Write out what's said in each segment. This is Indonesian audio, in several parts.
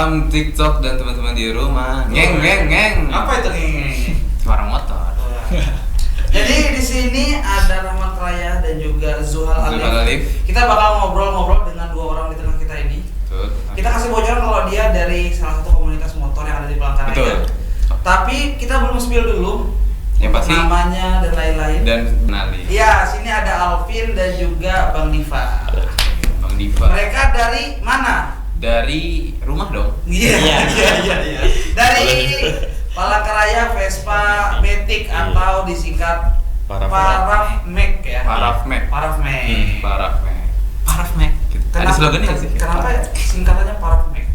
Salam TikTok dan teman-teman di rumah. Ngeng. Apa itu ngeng? Suara motor. Jadi di sini ada Rahmat Raya dan juga Zuhal Alif. Kita bakal ngobrol-ngobrol dengan dua orang di tengah kita ini. Betul. Kita kasih bocoran kalau dia dari salah satu komunitas motor yang ada di Palangkaraya. Betul. Tapi kita belum spill dulu Yang pasti namanya dan lain-lain. Dan kenali. Iya, sini ada Alvin dan juga Bang Diva. Bang Diva. Mereka dari mana? Dari rumah dong. Iya. Dari Palangkaraya Vespa Matic atau disingkat Parafmek ya. Parafmek. Ada slogannya nggak sih? Kenapa singkatannya Parafmek?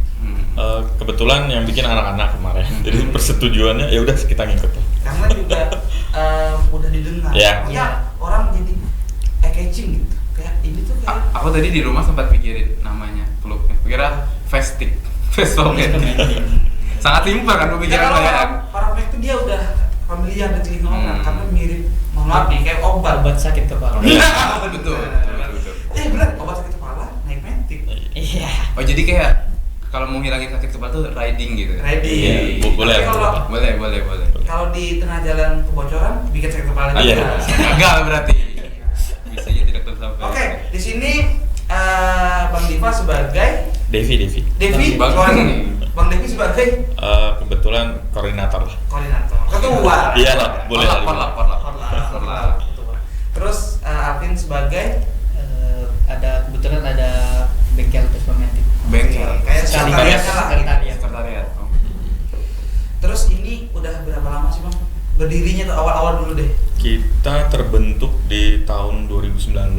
Kebetulan yang bikin anak-anak kemarin, jadi persetujuannya ya udah kita ngikut lah. Karena juga udah didengar. Ya. Ya, orang jadi catching gitu. Kayak ini tuh kayak Aku tadi di rumah sempat pikirin namanya peluknya. Kira Festik, Vespa sangat simpel kan pemikiran saya. Parafmek itu dia udah familiar di telinga orang karena mirip, mohon maaf Maaf nih, kayak obat. obat sakit kepala. Betul. Bener, obat sakit kepala naik Matic. Iya. Oh jadi kayak kalau mau ngilangin sakit kepala tuh riding gitu. Ready. Iya, boleh. Tapi kalau Boleh. kalau di tengah jalan kebocoran bikin sakit kepala Iya. juga. Gagal berarti. Misinya tidak tersampai. Oke, di sini Bang Diva sebagai Devi. Bang. Bang Devi sebagai Kebetulan koordinator lah. koordinator. Ketua. Iya lah, boleh lah. Porlap. Terus Alvin sebagai Ada kebetulan ada bengkel Vespa Matic. Bengkel. kayak Sekaligus sekretariat lah. Sekretariat. Oh. Terus ini udah berapa lama sih Bang? Berdirinya tuh awal-awal dulu deh. Kita terbentuk di tahun 2019,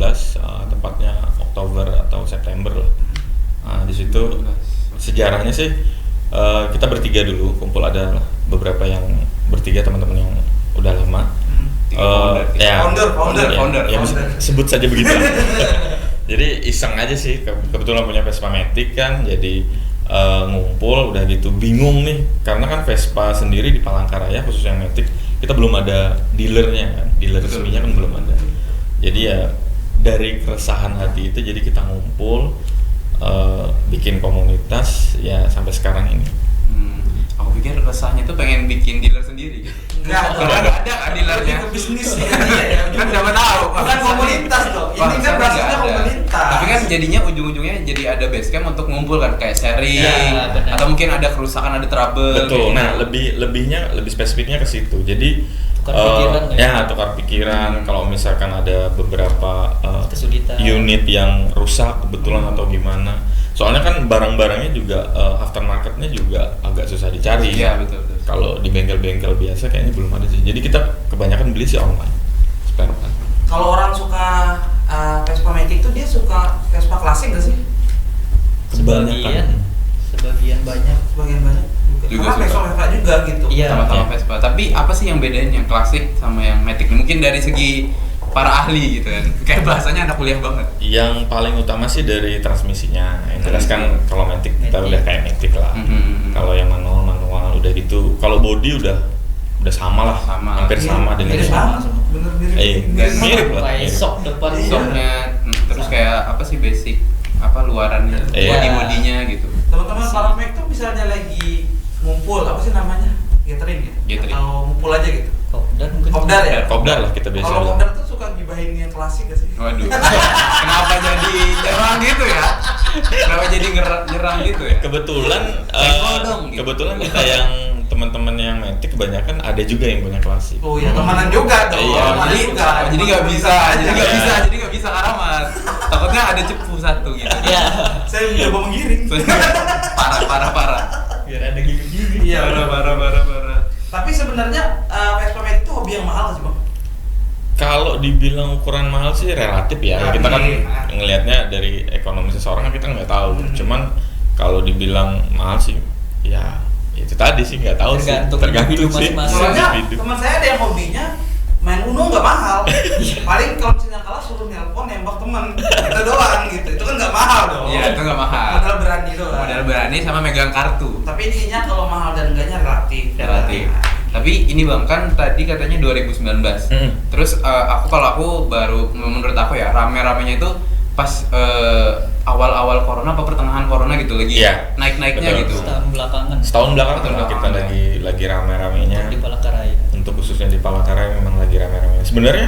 tepatnya Oktober atau September lah. Nah, di situ sejarahnya sih kita bertiga dulu kumpul, ada beberapa yang bertiga teman-teman yang udah lama. Founder. Ya, sebut saja begitu. Jadi iseng aja sih, kebetulan punya Vespa Matic kan, jadi ngumpul udah gitu bingung nih karena kan Vespa sendiri di Palangkaraya khususnya Matic kita belum ada dealernya kan, dealer resminya kan belum ada. Jadi ya dari keresahan hati itu jadi kita ngumpul bikin komunitas ya sampai sekarang ini. Aku pikir resahnya tuh pengen bikin dealer sendiri gitu. Enggak, Karena nggak ada kan dealernya. Ke bisnis ya. Kan siapa tahu. Bukan komunitas dong. Ini kan basisnya komunitas. Tapi kan jadinya ujung-ujungnya jadi ada base camp untuk ngumpul kan, kayak sharing Ya, benar. atau mungkin ada kerusakan, ada trouble. Betul. gitu. Nah, lebih spesifiknya ke situ. Jadi Tukar pikiran ya tukar pikiran. Kalau misalkan ada beberapa Kesulitan. unit yang rusak kebetulan atau gimana. Soalnya kan barang-barangnya juga aftermarketnya juga agak susah dicari. Iya, betul. Kalau di bengkel-bengkel biasa kayaknya belum ada sih. Jadi kita kebanyakan beli sih online. Spare part. Kalau orang suka Vespa Matic tuh dia suka Vespa klasik gak sih? Kebanyakan. Sebagian banyak. Sebagian banyak Juga karena suka. Vespa juga gitu. Iya. Sama-sama Vespa. Tapi apa sih yang bedain yang klasik sama yang Matic? Mungkin dari segi para ahli gitu kan. Kayak bahasanya anak kuliah banget. Yang paling utama sih dari transmisinya. Yang jelas kan kalau Matic kita udah kayak Matic lah. Kalau yang manual udah gitu. Kalau body udah sama lah. Hampir sama dengan mirip banget, bener mirip lah. Kayak sok depan Soknya, terus kayak apa sih basic luarannya, body-bodinya gitu. Teman-teman Parafmek tuh misalnya lagi ngumpul, apa sih namanya? Gathering ya? Gathering. Atau ngumpul aja gitu? Kopdar mungkin. Kopdar ya? Kopdar lah kita biasa. Kalau kopdar tuh suka gibahin yang klasik gak sih? Waduh, kenapa jadi nyerang gitu ya? Kenapa jadi nyerang gitu ya? Kebetulan dong, gitu. kebetulan kita yang teman-teman yang Matic kebanyakan ada juga yang punya klasik. Oh iya, temenan juga dong. Iya, Temenan Jadi juga. jadi nggak bisa Karaman. Takutnya ada cepu satu gitu. Iya. Saya mencoba menggiring. Parah. Biar ada gigi-gigi. Iya, Parah. Tapi sebenarnya Vespa Matic itu hobi yang mahal sih Bang. Kalau dibilang ukuran mahal sih relatif ya. Kita kan ngelihatnya dari ekonomi seseorang kan kita nggak tahu. Cuman kalau dibilang mahal sih, ya itu tadi sih nggak tahu sih. Tergantung individu sih. masing-masing. Soalnya Individu. teman saya ada yang hobinya main Uno nggak mahal. Paling kalau misalnya kalah suruh nelpon nembak teman, itu doang gitu. Itu kan nggak mahal dong. Iya, itu nggak mahal. Modal berani doang. Modal berani sama megang kartu. Tapi intinya kalau mahal dan enggaknya relatif. Tapi ini Bang, kan tadi katanya 2019. Terus kalau aku baru, menurut aku ya, rame-ramenya itu pas awal-awal corona apa pertengahan corona gitu lagi Iya, naik-naiknya betul. gitu. Setahun belakangan Setahun kita belakangan, lagi rame-ramenya. di Palangkaraya. Untuk khususnya di Palangkaraya memang lagi rame-ramenya. Sebenarnya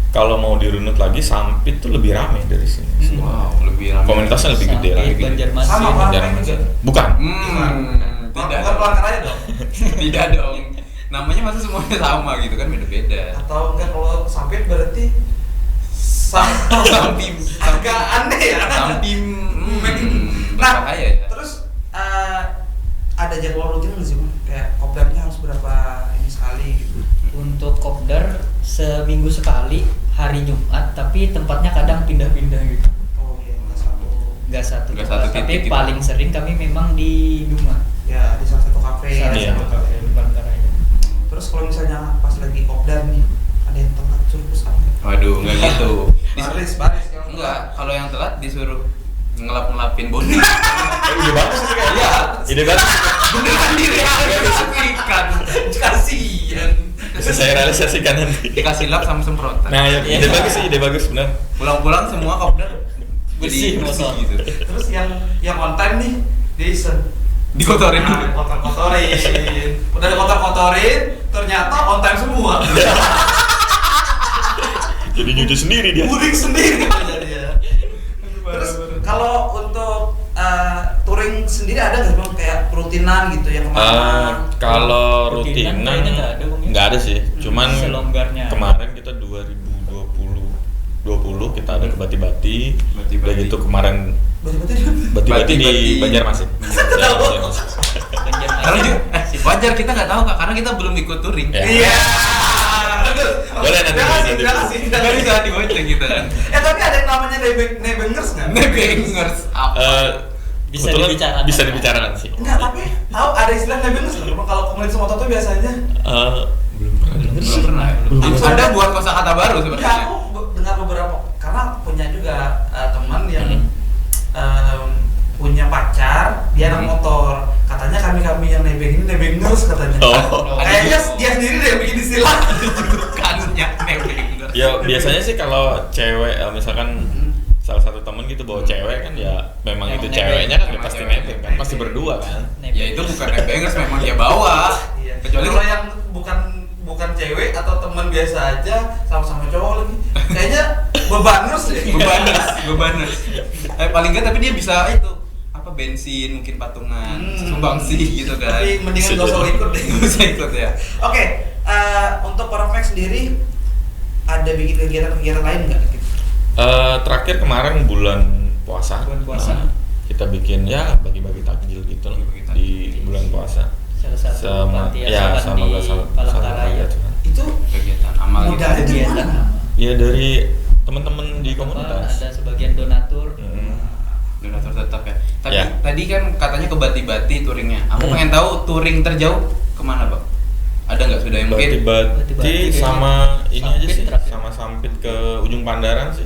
kalau mau dirunut lagi Sampit tuh lebih rame dari sini. Wow, lebih ramai. Komunitasnya lebih gede lagi. Banjarmasin. Sama, Pak. Banjarmasin. Bukan. Tidak Bukan Palangkaraya dong. Tidak dong. Namanya masa semuanya sama gitu kan, beda-beda. Atau enggak kalau Sampit berarti Sampim. agak aneh ya. Sampim. Nah, Bahaya ya. terus ada jadwal rutin nggak sih, Bang? Kayak kopdarnya harus berapa ini sekali gitu. Untuk kopdar seminggu sekali hari Jumat, tapi tempatnya kadang pindah-pindah gitu. Oh iya, nggak satu. Nggak satu Nggak tempat, satu tapi titik gitu. paling sering kami memang di Duma. Ya di salah satu kafe. Salah Iya. satu kafe di Palangkaraya. Terus kalau misalnya pas lagi kopdar nih, ada yang telat suruh pesan nggak? Waduh, enggak gitu. Baris kalau Enggak, kalau yang telat disuruh ngelap-ngelapin body. Ide bagus itu kayaknya. Iya. Ide bagus. Beneran diri disepikan. Kasihan. Bisa saya realisasikan nanti. Dikasih lap sama semprotan. Nah, ya, ide bagus sih, ide bagus benar. Pulang-pulang semua kopdar Bersih, bersih motor. gitu. Terus yang on time nih, dia iseng. Dikotorin dulu. Kotor-kotorin. Udah dikotor-kotorin, ternyata on time semua. Jadi nyuci sendiri dia. Mudik sendiri jadinya. Terus kalau untuk touring sendiri ada nggak Bang kayak rutinan gitu yang kemana? Kalau Rutinan rutinan kayaknya nggak ada, Bang, ya? nggak ada sih. Cuman Selonggarnya. kemarin kita 2020 kita ada ke Bati-Bati. Bati-Bati. Udah gitu kemarin Bati-Bati di Bati-Bati. Banjarmasin. Banjarmasin. Karena juga, wajar kita nggak tahu kak, karena kita belum ikut touring. Ya. Iya. Boleh nanti. Terima kasih. Nggak bisa dibonceng kita kan. Tapi ada yang namanya nebengers nggak? Nebengers apa? Bisa Kebetulan dibicarakan. Bisa dibicarakan sih. Enggak, tapi tahu ada istilah nebengers nggak? Kalau komunitas motor tuh biasanya Belum pernah dengar Belum sih. pernah. Anda buat kosakata baru enggak, sebenarnya. aku dengar beberapa karena punya juga teman yang punya pacar, dia anak motor. Katanya kami yang nebeng ini nebengers katanya. Oh. Kayaknya dia sendiri deh yang bikin istilah. Bukannya nebengers. Ya biasanya sih kalau cewek misalkan salah satu temen gitu bawa cewek kan ya memang Memang itu nebeng. ceweknya kan ya Memang pasti cewek. nebeng kan pasti berdua kan. Ya itu bukan nebengers, memang dia bawa. Iya. Kecuali kalau yang bukan cewek atau teman biasa aja sama-sama cowok lagi. Kayaknya bebaners deh. bebaners. Paling enggak tapi dia bisa itu apa bensin mungkin patungan, sumbangsi gitu kan. Tapi mendingan gak usah ikut deh. Nggak usah ikut ya. Oke, untuk Perfect sendiri ada bikin kegiatan-kegiatan lain nggak? Terakhir kemarin bulan puasa. Bulan puasa. Kita bikin ya bagi-bagi takjil gitu loh Bagi-bagi di takjil. bulan puasa. Salah satu Sama panti ya asuhan sama di Palangkaraya. Itu Kegiatan amal gitu. Modalnya dari Kegiatan mana? Ya dari teman-teman di apa, komunitas. ada sebagian donatur. Donatur tetap ya. Tapi Ya. tadi kan katanya ke Bati-Bati touringnya. Aku Hmm. pengen tahu touring terjauh kemana bang? Ada nggak sudah yang mungkin? Bati-Bati Bati-Bati sama ini aja Sampit sih, terakhir. sama Sampit ke ujung Pandaran sih.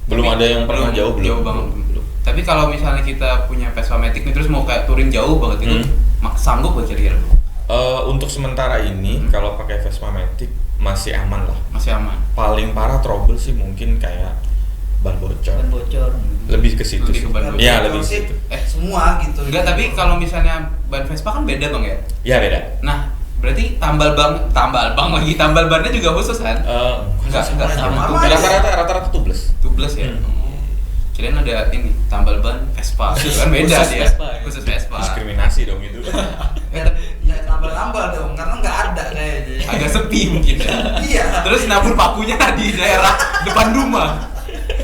Belum Tapi ada yang pernah jauh belum. Jauh banget belum. Tapi kalau misalnya kita punya Vespa Matic nih terus mau kayak touring jauh banget itu, sanggup buat kira-kira? Untuk sementara ini kalau pakai Vespa Matic masih aman lah. Masih aman. Paling parah trouble sih mungkin kayak ban bocor. Ban bocor. Lebih ke situ Lebih sih. ke ban bocor. Iya, lebih ke sih. situ. Semua gitu. Enggak, tapi kalau misalnya ban Vespa kan beda bang ya? Ya beda. Nah, berarti tambal bannya juga khusus kan? Enggak Sama sama. aja. Rata-rata tubles. Tubeless ya? Kirain ada ini, tambal ban Vespa. Kan beda Khusus dia. Vespa ya? Khusus Vespa. Diskriminasi dong itu. Ya nambah-nambah dong, karena nggak ada kayaknya. Agak sepi mungkin ya. Iya. Terus nabur pakunya di daerah depan rumah.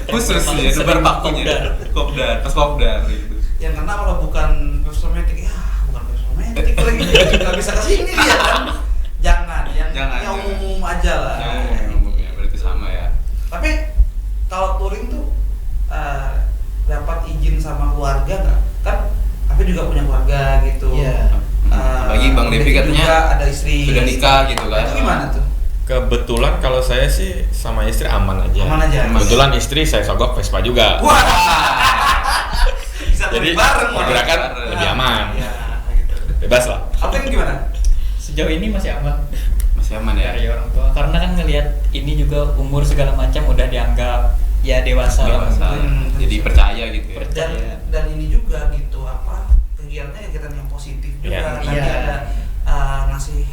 Khusus ya, depan pakunya. Kopdar gitu. Yang kena kalau bukan Vespa Matic, ya bukan Vespa Matic lagi nggak bisa kesini dia kan. Jangan, yang umum aja lah. Yang umumnya berarti sama ya. Tapi kalau touring tuh dapat izin sama keluarga nggak? Kan aku juga punya keluarga gitu. Iya. Apalagi Bang Devi katanya juga ada istri. sudah nikah gitu kan. Itu gimana tuh? Kebetulan kalau saya sih sama istri aman aja. Aman aja. Kebetulan istri saya sogok Vespa juga. Wah. Bisa Jadi touring bareng. pergerakan Bareng. lebih aman. Iya, gitu. Bebas lah. Apa yang gimana? Sejauh ini masih aman Masih aman ya. dari orang tua. Karena kan ngelihat ini juga umur segala macam udah dianggap ya dewasa. Jadi percaya gitu ya. Dan ini juga gitu apa kegiatan yang positif juga. Iya. Tadi ada ngasih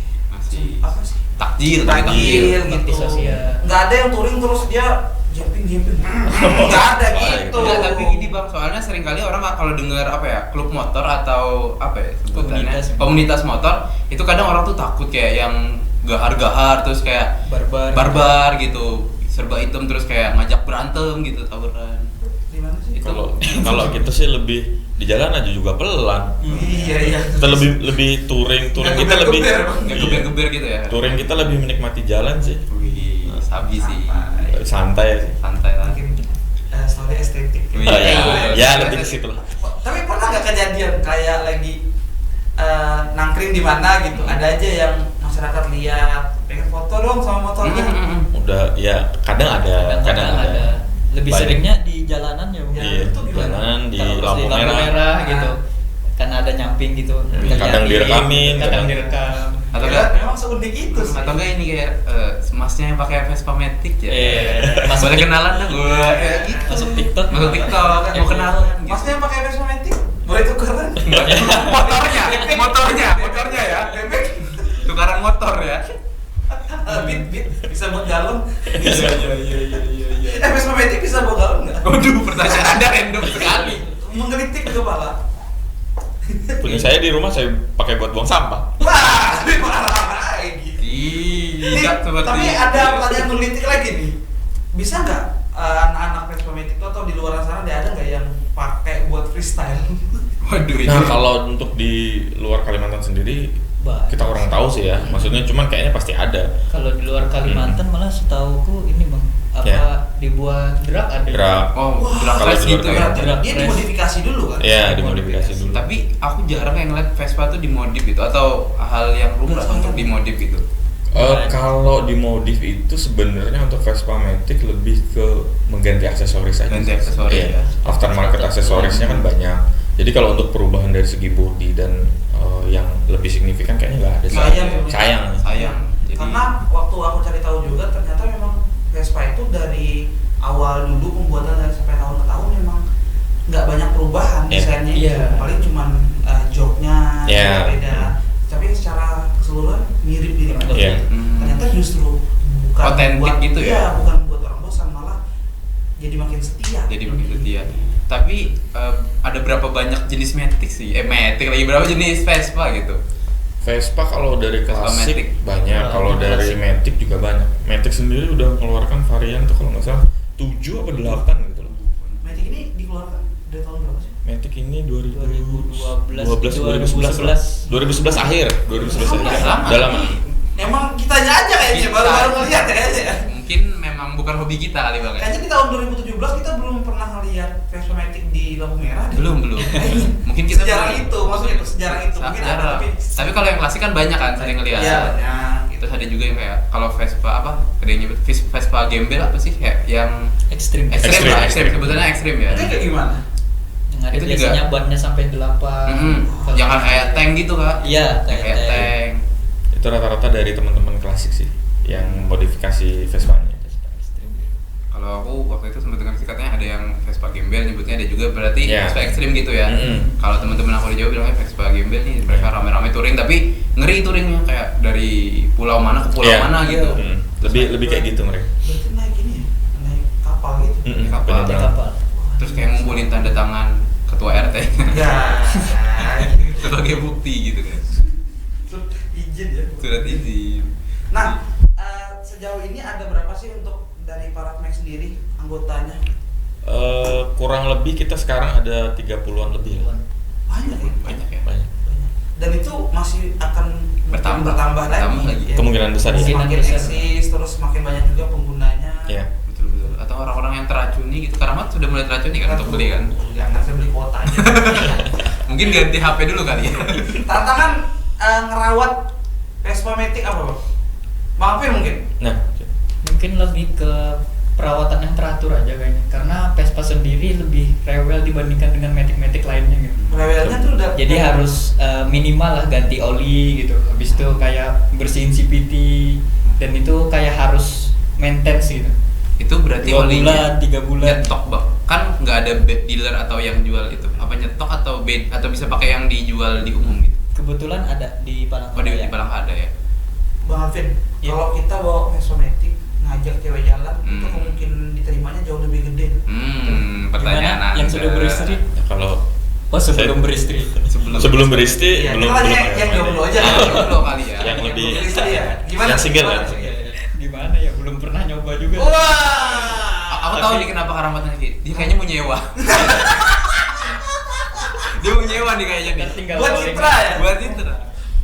apa sih? Takjil gitu. Sosial. Nggak ada yang touring terus dia jumping. Nggak ada gitu. Enggak, tapi gini Bang, soalnya seringkali orang kalau dengar apa ya, klub motor atau apa ya sebutannya, komunitas motor, itu kadang orang tuh takut kayak yang gahar-gahar terus kayak barbar gitu, serba hitam terus kayak ngajak berantem gitu, tawuran. Di mana sih? Kalau kita sih lebih di jalan aja juga pelan. Iya. Kita lebih touring kita lebih Nggak geber-geber gitu ya. touring kita lebih menikmati jalan sih. Wih, sabi sih. Santai sih. Santai lah. Mungkin story estetik. Wih, Ya lebih ke situ lah. Tapi pernah nggak kejadian kayak lagi nangkring di mana gitu, ada aja yang masyarakat lihat pengen foto dong sama motornya. Udah ya kadang ada. Lebih Banyak. seringnya di jalanan ya mungkin. Iya, itu gimana? jalan di Kalau lampu di merah. gitu. Karena ada nyamping gitu. Kadang direkamin, kadang direkam. Atau Ya, enggak? memang seunik itu sih. Atau enggak ini kayak masnya yang pakai Vespa Matic ya? Masuk Boleh tik- kenalan dong gue. Gitu. Masuk TikTok. Masuk TikTok kan mau kenalan gitu. Masnya yang pakai Vespa Matic boleh tukeran? motornya ya. Bebek Tukaran motor ya. bit bisa buat galon. Iya. Vespa Matic bisa buat galon nggak? Waduh, pertanyaan Anda random sekali. Menggelitik ke kepala. Punya saya di rumah saya pakai buat buang sampah. Wah, lebih parah lagi. Tidak seperti Tapi itu. ada pertanyaan menggelitik lagi nih. Bisa nggak anak-anak Vespa Matic itu atau di luar sana ada nggak yang pakai buat freestyle? Waduh, itu. Nah kalau untuk di luar Kalimantan sendiri Banyak. kita kurang tahu sih ya. Maksudnya cuman kayaknya pasti ada. Kalau di luar Kalimantan malah setauku ini Bang, apa Ya. dibuat drag ada. Drag. Oh, Wah, drag kalau race di luar gitu ya. Kalimantan. Drag Dia race. dimodifikasi dulu kan? Iya, dimodifikasi dulu. Tapi aku jarang yang ngeliat Vespa tuh dimodif gitu atau hal yang lumrah untuk dimodif gitu. Kalau dimodif itu sebenarnya untuk Vespa Matic lebih ke mengganti aksesoris aja. Ganti aksesoris, Iya. ya. Aftermarket aksesorisnya kan banyak. Jadi kalau untuk perubahan dari segi body dan yang lebih signifikan kayaknya nggak ada. Sayang. Sayang. Jadi Karena waktu aku cari tahu juga ternyata memang Vespa itu dari awal dulu pembuatan dan sampai tahun ke tahun memang nggak banyak perubahan Iya. desainnya Iya. itu. Paling cuman joknya Iya. beda. Tapi secara keseluruhan mirip-mirip. Iya. Ternyata justru bukan Otentik buat, gitu ya? Iya, bukan buat orang bosan, malah jadi makin setia. jadi begitu dia. Tapi ada berapa banyak jenis Matic sih? Matic lagi berapa jenis Vespa gitu? Vespa kalau dari Vespa klasik Matic. banyak, Kalau kalau dari klasik. Matic juga banyak. Matic sendiri udah mengeluarkan varian tuh kalau nggak salah 7 apa 8 gitu loh. Matic ini dikeluarkan dari tahun berapa sih? Matic ini 2011 akhir, 2011 akhir. Lama. Udah lama. Emang kitanya aja kayaknya Kita. baru-baru ngeliat ya kayaknya. Mungkin memang bukan hobi kita kali Bang ya? Kayaknya di tahun 2017 kita belum pernah ngeliat Vespa Matic di lampu merah. deh. Belum. Mungkin kita sejarah belum. itu, maksudnya sejarah itu mungkin ada Jarang. tapi Tapi kalau yang klasik kan banyak kan sering ngeliat. Iya banyak. Terus ada juga yang kayak kalau Vespa apa? Ada yang nyebut Vespa gembel apa sih? Kayak yang ekstrim. ekstrim Ekstrim, lah, ekstrim. sebetulnya ekstrim ya. Itu kayak gimana? Yang ada Itu juga. biasanya bannya sampai 8. Kalau Yang kayak tank gitu Kak. Iya, Yang kayak tank. Itu rata-rata dari teman-teman klasik sih yang modifikasi Vespanya. Kalau aku waktu itu sempat dengar singkatnya ada yang Vespa gembel nyebutnya, ada juga berarti Iya. Vespa ekstrim gitu ya. Mm-mm. Kalau teman-teman aku di Jawa bilangnya Vespa gembel nih, mereka rame-rame touring tapi ngeri touringnya kayak dari pulau mana ke pulau Iya. mana gitu. Lebih kayak gitu mereka. Berarti naik ini ya? Naik kapal gitu? Kapal. Bener banget. kapal. Terus kayak ngumpulin tanda tangan ketua RT Ya. sebagai bukti gitu kan. Izin ya. Surat izin. Nah, sejauh ini ada berapa sih untuk dari para Max sendiri anggotanya? Kurang lebih kita sekarang ada 30-an lebih lah. Banyak ya? Banyak ya. Banyak. Dan itu masih akan mungkin Bertambah lagi. Ya. Kemungkinan besar ya. Semakin besar. eksis, terus semakin banyak juga penggunanya. Iya. Betul. Atau orang-orang yang teracuni gitu. Karamat sudah mulai teracuni kan untuk beli kan. Jangan saya beli kuotanya. Mungkin ganti HP dulu kali ya. Tantangan ngerawat Vespa Matic apa bang? Bang Fir mungkin? Nah, Mungkin lebih ke perawatan yang teratur aja kayaknya. Karena Vespa sendiri lebih rewel dibandingkan dengan Matic-Matic lainnya gitu. Rewelnya tuh udah. Jadi harus minimal lah ganti oli gitu. Habis itu kayak bersihin CVT dan itu kayak harus maintenance gitu. Itu berarti 2 bulan, 3 bulan. Nyetok bang, kan nggak ada dealer atau yang jual itu. Apa nyetok atau bisa pakai yang dijual di umum gitu? Kebetulan ada di Oh Palangkaraya. di Palangkaraya ada ya. Bang Alvin, Iya. kalau kita bawa Vespa Matic ngajak cewek jalan, itu kemungkinan diterimanya jauh lebih gede. Pertanyaan Gimana? Yang sudah beristri? Ya, kalau Sebelum beristri. sebelum beristri Iya, belum kita belum nanya yang jomblo aja. Jomblo kali ya. Yang lebih Belum beristri ya? Gimana? yang single ya. Gimana ya? Belum pernah nyoba juga. Wah. Aku tahu nih kenapa karamatnya gitu. Dia kayaknya mau nyewa. Dia mau nyewa nih kayaknya nih. Tinggal Buat boring. citra ya? Buat Citra.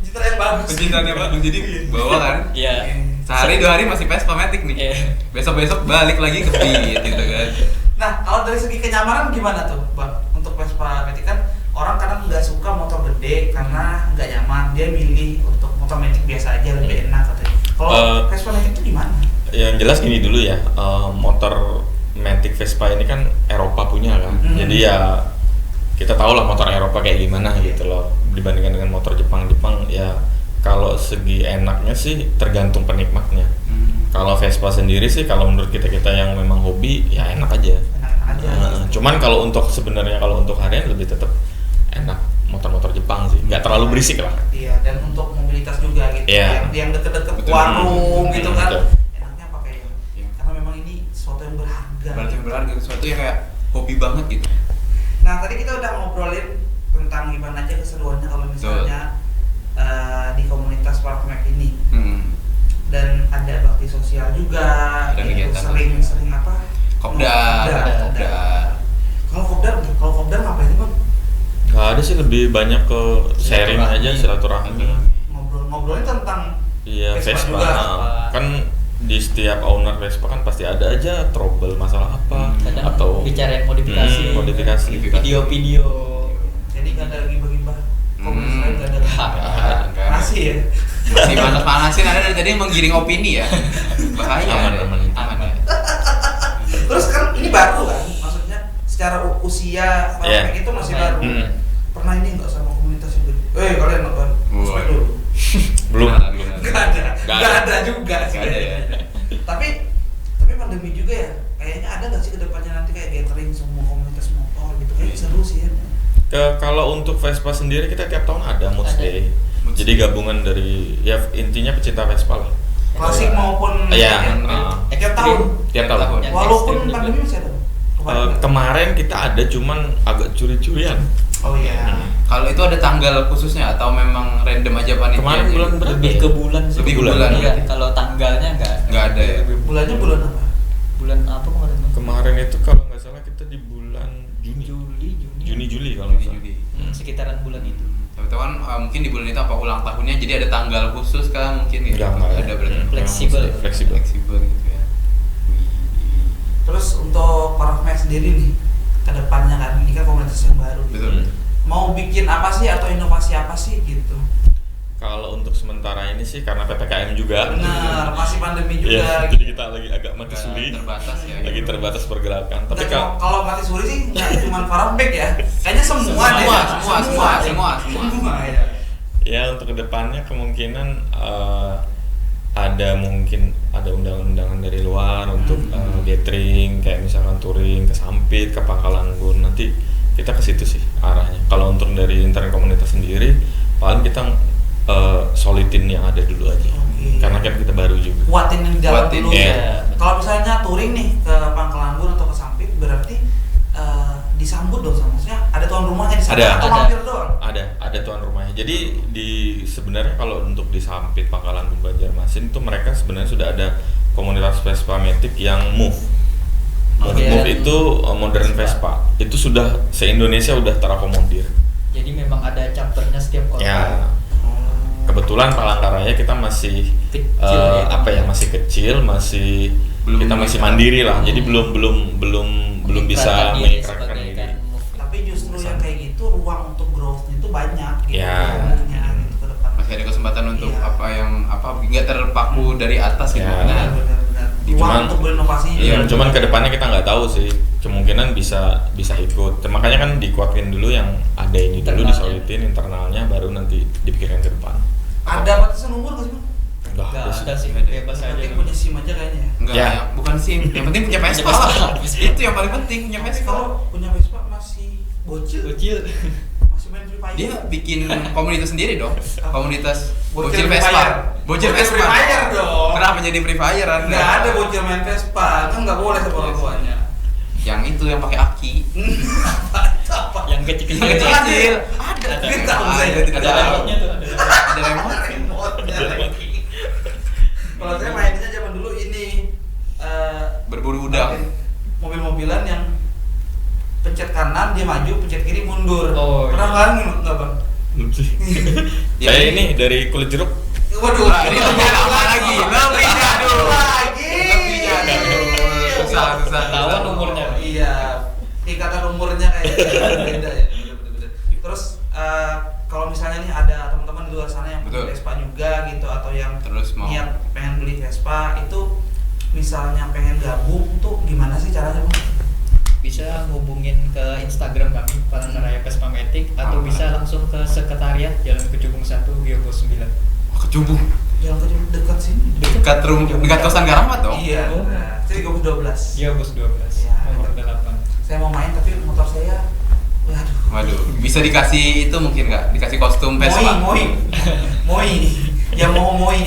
Citra yang bagus. Pecintaannya bagus jadi bawa kan. Iya. Sehari 2 hari masih Vespa Matic nih. Iya. Besok balik lagi ke Beat gitu kan. Nah, kalau dari segi kenyamanan gimana tuh, Bang? Untuk Vespa Matic kan orang kadang nggak suka motor gede karena nggak nyaman. Dia milih untuk motor Matic biasa aja lebih enak katanya. Kalau Vespa Matic itu di mana? Yang jelas gini dulu ya, motor Matic Vespa ini kan Eropa punya kan. Jadi ya kita tahu lah motor Eropa kayak gimana gitu loh dibandingkan dengan motor Jepang ya. Kalau segi enaknya sih tergantung penikmatnya. Kalau Vespa sendiri sih kalau menurut kita yang memang hobi ya enak aja. Enak-enak aja. Cuman kalau untuk sebenarnya kalau untuk harian lebih tetap enak motor-motor Jepang sih, nggak terlalu berisik lah. Iya, dan untuk mobilitas juga gitu. Iya. Yang deket-deket Betul. warung gitu kan. Betul. Enaknya pakai yang Iya. karena memang ini sesuatu yang berharga. Berarti gitu. berharga sesuatu yang kayak hobi banget gitu. Nah, tadi kita udah ngobrolin tentang gimana aja keseruannya kalau misalnya di komunitas Parkmek ini. Dan ada bakti sosial juga, Ada gitu. kegiatan sering apa? Kopdar. Kalau kopdar ngapain sih, Bang? Nggak ada sih, lebih banyak ke sharing aja, silaturahmi. Ngobrolin tentang Iya, Vespa. juga. Kan di setiap owner Vespa kan pasti ada aja trouble masalah apa Kadang atau bicarain modifikasi. modifikasi. Video-video. Jadi nggak ada lagi bagi-bagi. Komunitas lain nggak ada. Enggak. Masih ya. Masih panas-panasin ada dari tadi menggiring opini ya. Bahaya. Aman. Ya. Terus kan ini baru kan, maksudnya secara usia Iya. Parkmek itu masih baru. Pernah ini nggak sama komunitas yang gede? Kalian nonton? Wah. Ospek dulu. Belum. Nggak ada juga sih. Nggak ada ya. Tapi pandemi juga ya. Kayaknya ada nggak sih kedepannya nanti kayak gathering semua komunitas motor gitu? Kayaknya seru sih ya. Kalau untuk Vespa sendiri kita tiap tahun ada Moods Ada. Day. Jadi gabungan dari ya intinya pecinta Vespa lah. Klasik maupun Iya, tiap tahun. Tiap tahun. Yang Walaupun ekstrim juga. pandemi masih ada. Kemarin kita ada cuman agak curi-curian. Oh iya. Kalau itu ada tanggal khususnya atau memang random aja panitia? Kemarin aja? bulan berapa Lebih ya? ke bulan sih. Lebih ke bulan, Iya, berarti. kalau tanggalnya Nggak ada ya? Bulannya bulan apa? Bulan apa kemarin? Kemarin itu kalau nggak salah kita di bulan Juni kalau nggak salah. Juli. Sekitaran bulan itu. Tahu kan mungkin di bulan itu apa ulang tahunnya jadi ada tanggal khusus kah mungkin gitu? Nggak ada berarti. Fleksibel. Fleksibel. Fleksibel gitu ya. Terus untuk Parkmek sendiri nih, ke depannya kan ini kan komunitas yang baru. Betul. Mau bikin apa sih atau inovasi apa sih gitu? Kalau untuk sementara ini sih karena PPKM juga. Benar, masih pandemi juga. Iya, gitu. jadi kita lagi agak mati suri. Terbatas ya. Lagi terbatas pergerakan. Tapi Nggak cuma- kalau mati suri sih nggak cuma Parkmek ya, kayaknya semua deh. Semua ya. ya untuk kedepannya kemungkinan ada undangan-undangan dari luar untuk gathering kayak misalkan touring ke Sampit, ke Pangkalanggun, nanti kita ke situ sih arahnya. Kalau untuk dari internet komunitas sendiri paling kita solidin yang ada dulu aja. Oke. Karena kan kita baru juga. Kuatin yang jalan Kuatin, dulu iya. ya. Kalau misalnya touring nih ke Pangkalanggun atau ke Sampit berarti disambut dong sama maksudnya ada tuan rumahnya di sana atau Ada. mampir doang? Ada tuan rumahnya. Jadi sebenarnya kalau untuk di Sampit, Pangkalanggun, Banjarmasin itu mereka sebenarnya sudah ada komunitas Vespa Matic yang move. Move itu modern Vespa. Itu sudah se-Indonesia udah terakomodir. Jadi memang ada chapternya setiap kota. Ya. Kebetulan Palangkaraya kita masih Kecil ya. masih kecil, kita masih mandiri lah. Jadi belum bisa mengikrarkan diri. Tapi justru yang kayak gitu ruang untuk growth itu banyak gitu. Ya. Umumnya gitu ke depan. Masih ada kesempatan untuk Iya. nggak terpaku dari atas gitu. Ya. Nah, Benar. Ruang Cuman- untuk berinovasi. Iya, cuman kedepannya kita nggak tahu sih. Kemungkinan bisa ikut. Makanya kan dikuatin dulu yang ada ini dulu, Internalnya. disolitin internalnya, baru nanti dipikirkan ke depan. Ada batasan umur nggak sih, Bang? Nggak ada sih, Nggak ada. bebas Yang aja. penting punya SIM aja kayaknya ya. Enggak, Ya. bukan SIM. Yang penting punya Vespa lah. Itu yang paling penting, punya Tapi Vespa. kalau punya Vespa masih bocil, Bocil. masih main Free Fire. Dia bikin komunitas sendiri dong. Komunitas Bocil bocil Free Vespa. Fire. Bocil Bocil Vespa. Free Fire dong. Kenapa jadi Free Fire Anda? Nggak ada bocil main Vespa, kan nggak boleh sama orang tuanya. Yang itu yang pakai aki. Apa? Yang kecil-kecil. Yang kecil. Ada. Ada. Kita tahu saya. Ada, tidak Ada tahu. remote-nya tuh, ada. Ada remote. Remote-nya lagi. Kalau saya mainnya zaman dulu ini Berburu udang. mobil-mobilan yang pencet kanan dia maju, pencet kiri mundur. Oh, Pernah iya. ngalamin nggak bang? Belum sih. Ya, Saya ini- ini dari kulit jeruk. Waduh, Wah, ini lebih lama lagi. Lebih jadul. lagi. Lebih jadul. Susah. Ketahuan umurnya. Iya, ikatan umurnya kayak beda ya. Bener-bener. Terus kalau misalnya nih ada teman-teman di luar sana yang punya Betul. Vespa juga gitu atau yang Terus mau niat pengen beli Vespa itu misalnya pengen gabung tuh gimana sih caranya bang? Bisa hubungin ke Instagram kami Palangkaraya Vespa Matic atau bisa langsung ke sekretariat Jalan Kecubung 1 Giogo 9. kecubung. Jalan ke dekat sini. Dekat kosan Karamat dong. Iya. Oh. Nah, jadi gue 12. Giogo 12 Ya. nomor 8. Saya mau main tapi motor saya, waduh. Waduh, bisa dikasih itu mungkin nggak? Dikasih kostum Vespa. Moi. Ya mau moi.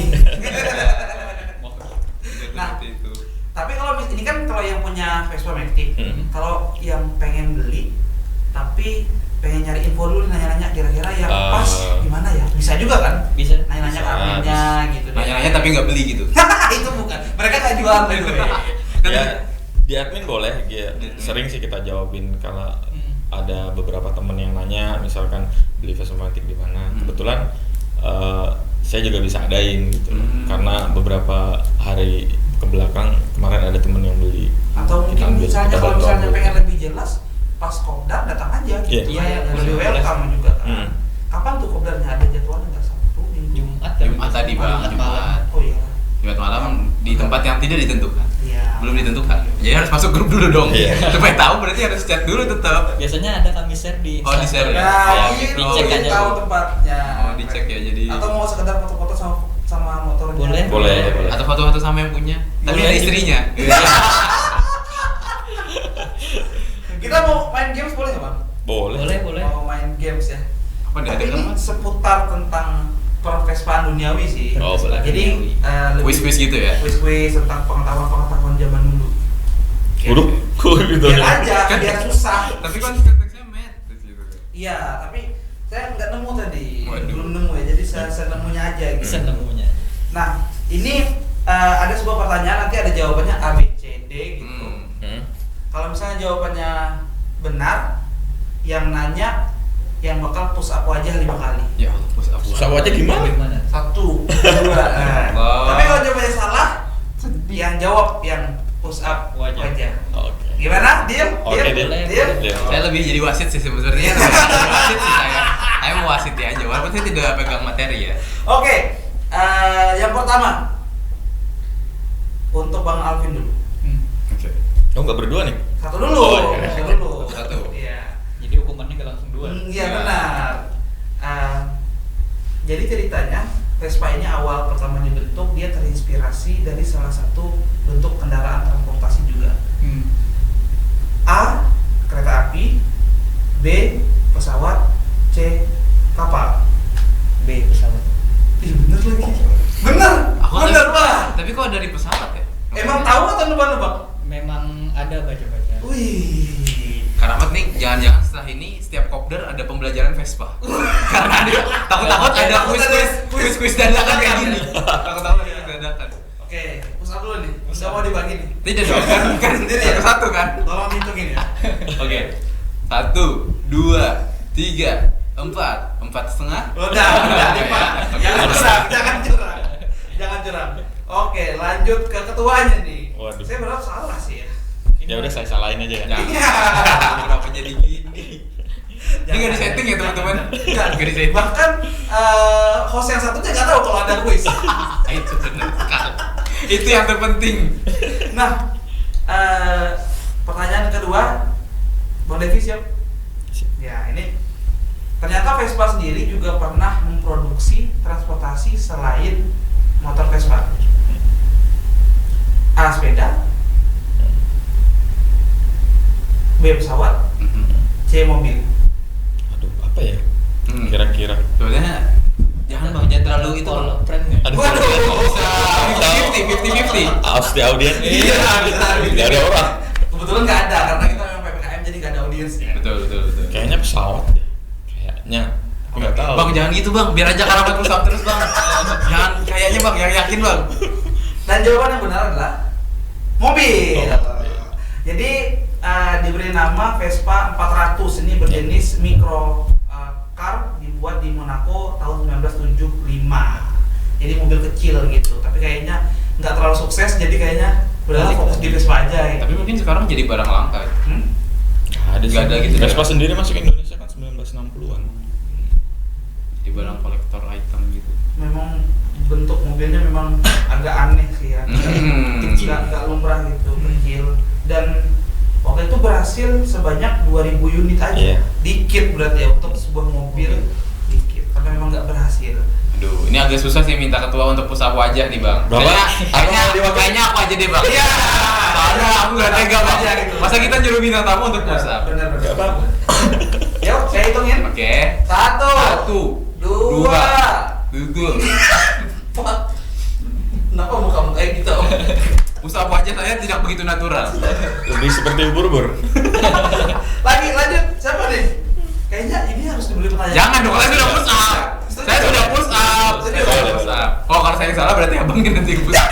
Nah, Seperti itu. tapi kalau ini kan kalau yang punya Vespa Matic, kalau yang pengen beli tapi pengen nyari info dulu nanya-nanya kira-kira yang pas gimana ya? Bisa juga kan? Bisa. Nanya-nanya ke Bisa, adminnya gitu. deh. Nanya-nanya tapi nggak beli gitu. Itu bukan. Mereka nggak jual gitu. Ya, di admin boleh, ya. Sering sih kita jawabin kalau ada beberapa temen yang nanya, misalkan beli Vespa Matic di mana. Kebetulan saya juga bisa adain gitu, karena beberapa hari ke belakang kemarin ada temen yang beli. Atau Kita mungkin ambil, misalnya kita kalau bantu misalnya ambil. pengen lebih jelas, pas kopdar datang aja gitu. Iya. Kayak Iya, lebih boleh. welcome juga kan. Hmm. Kapan tuh kopdarnya ada jadwalnya nggak Sabtu Minggu? Jumat Tadi bang, Jumat malam. Oh iya. Jumat malam di tempat yang tidak ditentukan. Iya. Belum ditentukan. Jadi harus masuk grup dulu dong. Iya. Supaya tahu berarti harus chat dulu tetap. Biasanya ada kami share di Oh, di share ya? Nah, Ya, gitu, dicek aja tahu dulu. tempatnya. Oh, dicek ya, jadi- Atau mau sekedar foto-foto sama motornya. Boleh. Boleh. Atau foto-foto sama yang punya. Tapi Boleh. ada istrinya. Kita mau main games boleh nggak bang? Boleh. Mau main games ya. Apa dia Tapi ada ini kan? seputar tentang pervespaan duniawi sih. Oh, boleh. Jadi lebih Quiz-quiz gitu ya? Quiz-quiz tentang pengetahuan zaman dulu. Buruk. Gitu. Biar aja, biar susah. Tapi kan konteksnya math gitu. Iya, tapi saya nggak nemu tadi. Waduh. Belum nemu ya. Jadi saya nemunya aja gitu. Bisa nemunya. Nah, ini ada sebuah pertanyaan, nanti ada jawabannya A, B, C, D gitu. Kalau misalnya jawabannya benar, yang nanya yang bakal push up wajah 5 kali. Ya, push up. Push up wajah gimana? 1, 2. Nah. Allah. Tapi kalau jawabannya salah, yang jawab yang push up Wajah. wajah. Oke. Gimana? Diam? Oke, Diam? Diam. Diam? Diam. Saya lebih jadi wasit sih sebenarnya. Lebih jadi wasit sih saya. Saya mau wasit ya aja, walaupun saya tidak pegang materi ya. Oke, yang pertama untuk Bang Alvin dulu. Oke. Oh, nggak berdua nih? Satu dulu. Oh, iya. Satu dulu. Satu. Iya. Jadi hukumannya nggak langsung 2. Iya Ya. benar. Jadi ceritanya Vespa ini awal pertama dibentuk dia terinspirasi dari salah satu bentuk kendaraan transportasi juga. A. Kereta api. B. Pesawat. C. Kapal. B pesawat. Ih bener lagi. Bener. Bener Pak. Tapi kok dari pesawat ya? Emang tahu atau nebak-nebak? Memang ada baca-baca. Wih. Karamat nih, jangan-jangan setelah ini setiap kopdar ada pembelajaran Vespa. Karena dia takut-takut ada quiz-quiz dadakan kayak gini. Takut-takut ada quiz dadakan. Oke, push up dulu nih. Udah mau dibagi nih. Tidak dong, kan Sendiri ya? satu kan? Tolong dihitungin ya. Oke. 1, 2, 3, 4, 4,5. Udah, lima. Jangan curang, jangan curang. Oke, lanjut ke ketuanya nih. Waduh. Saya berharap salah sih ya. Ya udah saya salahin aja ya. Jangan. Iya. Kenapa jadi gini? Ini nggak disetting ya teman-teman? Nggak disetting. Bahkan host yang satunya nggak tahu kalau ada quiz. Itu benar sekali. Itu yang terpenting. Nah, pertanyaan kedua, Bang Devi siap? Ya, ini ternyata Vespa sendiri juga pernah memproduksi transportasi selain motor Vespa? A. Sepeda, B. Pesawat, C. Mobil. Aduh, apa ya? Kira-kira. Sebenarnya jangan bang, jangan terlalu itu bang. Kalau tren nggak? Aduh, Bisa 50-50. Aus di audiens. Iya, bisa. Nggak ada orang. Kebetulan nggak ada karena kita memang PPKM jadi nggak ada audiensnya. Betul. Kayaknya pesawat deh. Kayaknya. Aku nggak tahu. Bang jangan gitu bang, biar aja karamat pusat terus bang. Jangan kayaknya bang, yang yakin bang. Dan jawaban yang benar adalah mobil. Jadi diberi nama Vespa 400, ini berjenis micro car, dibuat di Monaco tahun 1975. Jadi mobil kecil gitu, tapi kayaknya nggak terlalu sukses, jadi kayaknya udah fokus di Vespa aja gitu. Tapi mungkin sekarang jadi barang langka. Nggak ada gitu. Vespa sendiri masuk ke Indonesia kan 1960-an. Di barang kolektor item gitu. Memang bentuk mobilnya memang agak aneh sih ya, nggak lumrah gitu, kecil. Dan waktu itu berhasil sebanyak 2000 unit aja. Iya. Dikit berarti ya untuk sebuah mobil, dikit. Tapi memang nggak berhasil. Aduh, ini agak susah sih minta ketua untuk pusap wajah nih bang. Kayaknya aku aja deh bang. Iya. Soalnya aku nggak tega bang. Gitu. Masa kita nyuruh bintang tamu untuk pusap? Benar. Nggak apa-apa. Yuk, saya hitungin. Oke. 1, 2, 3. Kenapa muka kayak gitu? Pusap wajah saya tidak begitu natural. Lebih seperti ubur-ubur. Lanjut. Siapa nih? Kayaknya ini harus dibeli pertanyaan. Jangan dong, saya sudah push up. Saya sudah push up. Oh, kalau saya salah berarti abang yang nanti push up.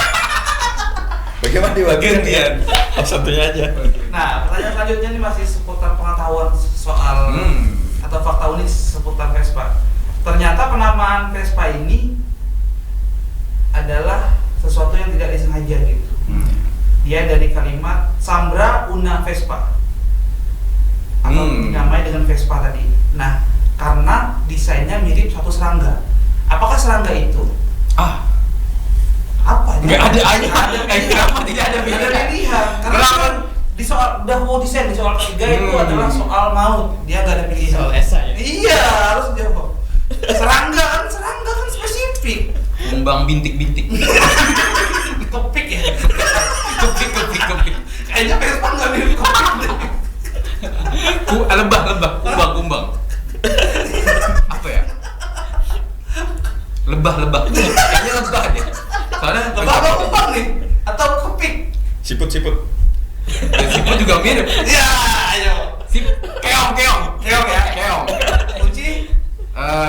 Bagaimana diwakilkan? Gantian. Oh, satunya aja. Nah, pertanyaan selanjutnya ini masih seputar pengetahuan soal atau fakta unik seputar Vespa. Ternyata penamaan Vespa ini adalah sesuatu yang tidak disengaja gitu. Dia dari kalimat Sambra una Vespa atau dinamai dengan Vespa tadi. Nah, karena desainnya mirip satu serangga. Apakah serangga itu? Apa? Nggak ada aja. Kenapa tidak ada pilihan? Karena kan di soal udah mau desain di soal ketiga itu adalah soal maut. Dia nggak ada pilihan. Soal esa ya? Iya, harus jawab. Serangga kan spesifik. Kumbang bintik-bintik. Kepik ya. Kepik. Kayaknya Vespa nggak mirip kepik deh. Lebah, kumbang. Apa ya? Lebah. Kayaknya lebah deh. Soalnya Lebah apa kumbang nih? Atau kepik? Siput. Siput juga mirip. Iya, ayo. Keong ya. Keong. Kunci?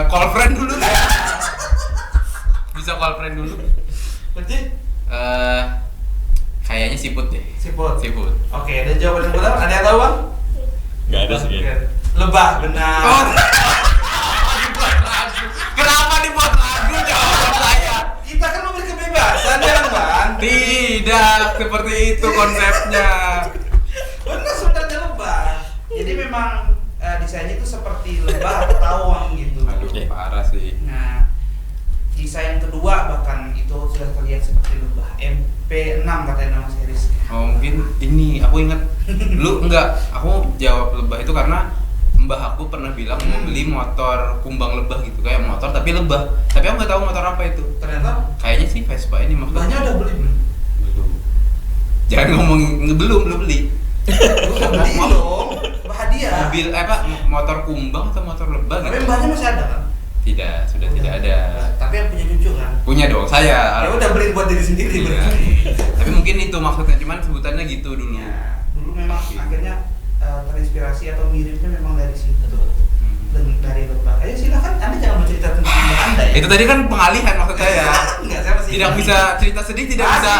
Call friend dulu ya. Bisa call friend dulu. Kunci? Kayaknya siput deh. Siput. Oke, Dan jawaban yang benar ada yang tahu bang? Nggak ada sih. Lebah, benar. Kenapa dibuat ragu jawaban saya? Kita kan memberi kebebasan ya bang. Tidak seperti itu konsepnya. Benar, sebenarnya lebah. Jadi memang desainnya itu seperti lebah atau tawang gitu. Aduh, parah sih. Nah, desain kedua bahkan itu sudah terlihat seperti lebah. MP6 katanya nama series. Oh, mungkin ini aku ingat. Aku jawab lebah itu karena mbah aku pernah bilang mau beli motor kumbang lebah gitu, kayak motor tapi lebah. Tapi aku nggak tahu motor apa itu. Ternyata Kayaknya sih Vespa ini maksudnya. lebahnya udah beli belum? Belum. Jangan ngomong belum beli. Udah beli dong. Hadiah. Mobil motor kumbang atau motor lebah Tapi gitu. mbahnya masih ada kan? Sudah tidak ada. Tapi yang punya cucu kan? Punya dong saya. Ya udah beli buat diri sendiri Iya. berarti. Tapi mungkin itu maksudnya, cuman sebutannya gitu dulu. Ya, dulu memang akhirnya terinspirasi atau miripnya memang dari situ. Dan dari lebah. Ayo silakan, Anda jangan bercerita tentang mbah Anda ya. Itu tadi kan pengalihan maksud saya. Enggak, saya masih Tidak ingat. bisa cerita sedih, tidak bisa.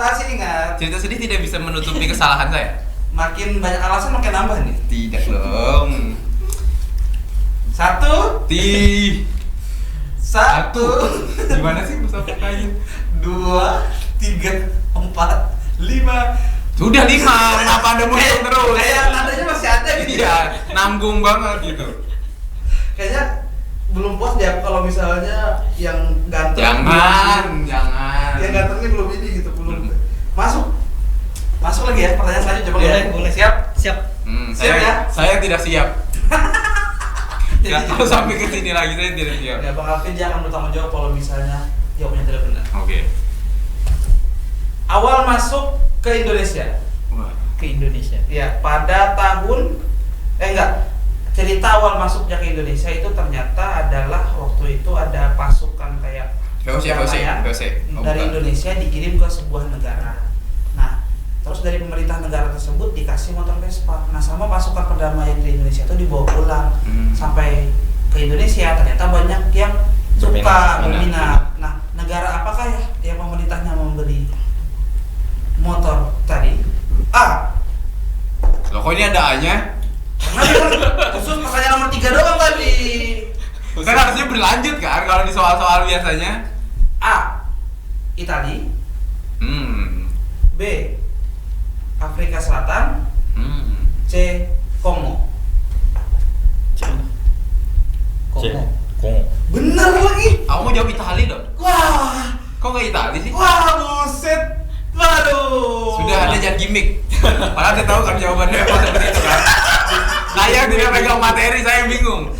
Masih ingat. Cerita sedih tidak bisa menutupi kesalahan saya. Makin banyak alasan makin nambah nih. Tidak dong. 1, Gimana sih pusat kayu? 2, 3, 4, 5. Sudah 5. Kenapa Anda muncul terus? Kayak nadanya masih ada gitu. Iya, nanggung banget gitu. Kayaknya belum puas dia kalau misalnya yang ganteng. Jangan. Yang gantengnya belum ini gitu, belum. Masuk lagi ya pertanyaan selanjutnya coba ya. Boleh. Siap. Siap Siap ya? Saya tidak siap. Jadi- Kalau sampai ke sini lagi saya tidak siap. Ya Bang Alvin dia akan bertanggung jawab kalau misalnya Jawabannya tidak benar. Oke. Awal masuk ke Indonesia. Wah. Ke Indonesia. Ya, pada tahun cerita awal masuknya ke Indonesia itu ternyata adalah waktu itu ada pasukan kayak perdamaian dari Indonesia dikirim ke sebuah negara. Nah, terus dari pemerintah negara tersebut dikasih motor Vespa. Nah, sama pasukan perdamaian di Indonesia itu dibawa pulang sampai ke Indonesia. Ternyata banyak yang suka berminat. Nah, negara apakah ya yang pemerintahnya memberi motor tadi? A. Loh, kok ini ada A-nya? Karena khusus pertanyaan nomor 3 doang tadi. Kan harusnya berlanjut kan kalau di soal-soal biasanya. A. Itali. B. Afrika Selatan. C. Kongo. Kongo. Bener lagi. Aku mau jawab Itali dong. Wah. Kok nggak Itali sih? Wah, buset. Waduh. Sudah ada jangan gimmick. Padahal saya tahu kan jawabannya apa seperti itu kan. Saya tidak pegang materi, saya bingung.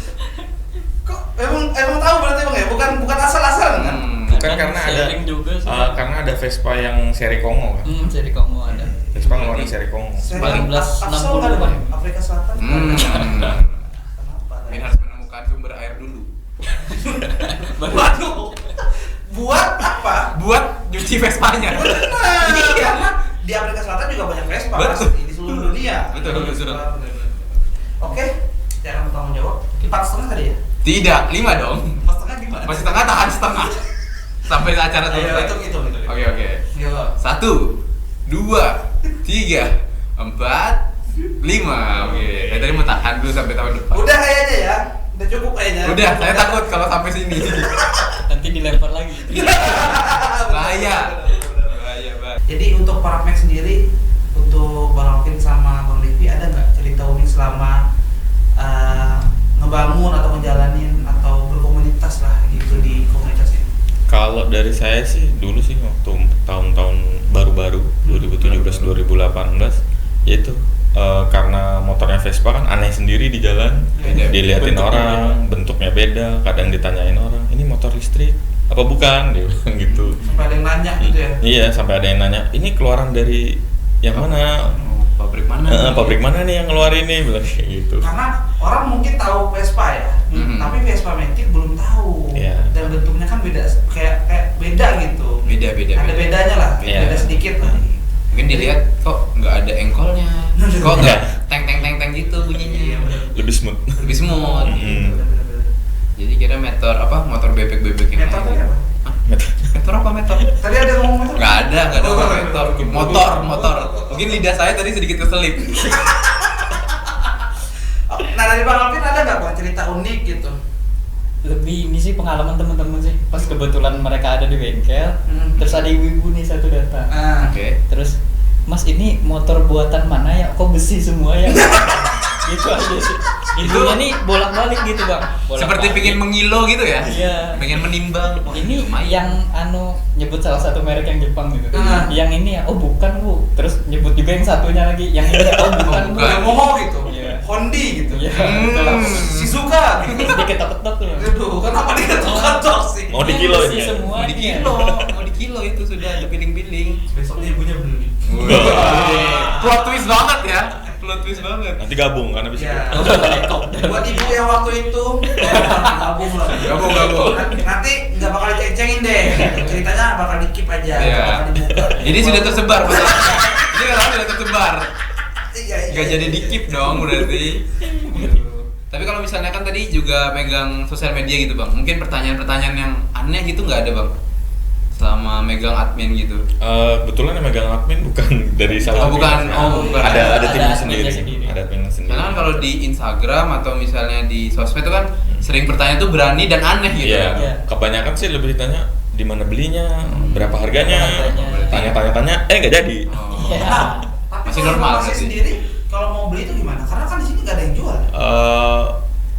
Kok emang tahu berarti Bang ya? Bukan asal-asalan kan? Bukan karena ada juga karena ada Vespa yang seri Kongo kan. Seri Kongo ada. Vespa ngeluarin seri Kongo. 1960 kan Bang? Afrika Selatan. Kenapa? Min harus menemukan sumber air dulu. Waduh. Buat apa? Buat nyuci Vespanya. Iya. Di Afrika Selatan juga banyak Vespa pasti di seluruh dunia. Betul. Oke, saya akan bertanggung jawab. 4,5 tadi ya? Tidak, 5 dong. 4,5 gimana? Masih setengah tahan setengah. Sampai acara selesai. Itu. Oke. Yo. 1, 2, 3, 4, 5. Oke. Saya tadi mau tahan dulu sampai tahun depan. Udah kayaknya ya. Udah cukup kayaknya. Udah, saya takut kalau sampai sini. Nanti dilempar lagi. Bahaya banget. Jadi untuk para Max sendiri, untuk Bang Alvin sama Bang Livi ada nggak cerita unik selama ngebangun atau ngejalanin atau berkomunitas lah gitu di komunitas ini? Kalau dari saya sih dulu sih waktu tahun-tahun baru-baru 2017-2018 yaitu karena motornya Vespa kan aneh sendiri di jalan, diliatin orang, bentuknya beda, kadang ditanyain orang, ini motor listrik apa bukan, dia bilang gitu. Sampai ada yang nanya gitu ya? Iya, sampai ada yang nanya, ini keluaran dari yang mana? Pabrik mana? Pabrik mana nih yang ngeluarin ini, bilang kayak gitu. Karena orang mungkin tahu Vespa ya, tapi Vespa Matic belum tahu. Yeah. Dan bentuknya kan beda, kayak beda gitu. Beda. Ada bedanya lah, Yeah. beda sedikit lah. Mungkin dilihat kok nggak ada engkolnya, kok nggak teng gitu bunyinya. Lebih smooth. Lebih smooth. Bener-bener. Jadi kira motor bebek yang Metor tadi lain. apa? Hah? Metor apa metor? Tadi ada ngomong metor? Nggak ada motor. Mungkin lidah saya tadi sedikit keselip. Nah dari Bang Alvin ada nggak Bang cerita unik gitu? Lebih ini sih pengalaman teman-teman sih. Pas kebetulan mereka ada di bengkel, terus ada ibu-ibu nih satu datang. Oke. Terus, Mas ini motor buatan mana ya? Kok besi semua ya? Gitu aja sih. Ibunya nih bolak-balik gitu Bang. Seperti pengen mengilo gitu ya? Iya. Pengen menimbang. Wah, Ini lumayan. yang nyebut salah satu merek yang Jepang gitu. Ah. Yang ini ya, oh bukan Bu. Terus nyebut juga yang satunya lagi, yang ini ya, oh bukan Bu. bukan. Ngomong gitu, Iya. Hondi gitu. Iya. Shizuka gitu. Terus diketok-ketok tuh. Aduh, kenapa diketok-ketok sih? Mau dikiloin Besi ya? semua. Mau di kilo itu sudah ada piling-piling. Besoknya ibunya beli. Plot twist banget ya. Plot twist banget. Nanti gabung karena bisa. Ya. Buat ibu yang waktu itu gabung lah. Gabung. Nanti nggak bakal diceng-cengin deh. Ceritanya bakal di-keep aja. Iya. Bakal dibuka. Jadi sudah tersebar masalahnya. Ini kan sudah tersebar. Iya. Gak jadi di-keep dong berarti. Tapi kalau misalnya kan tadi juga megang sosial media gitu Bang, mungkin pertanyaan-pertanyaan yang aneh gitu nggak ada Bang? Selama megang admin gitu. Kebetulan yang megang admin bukan dari salah. Bukan. Ada timnya Ada sendiri. adminnya sendiri. Ada adminnya sendiri. Karena kan kalau di Instagram atau misalnya di sosmed itu kan sering bertanya tuh berani dan aneh gitu. Iya. Iya. Kebanyakan sih lebih ditanya di mana belinya, berapa harganya. Harganya. Tanya-tanya nggak jadi. Oh. Iya. Tapi Masih kalau normal masih berarti. sendiri kalau mau beli itu gimana? Karena kan di sini nggak ada yang jual.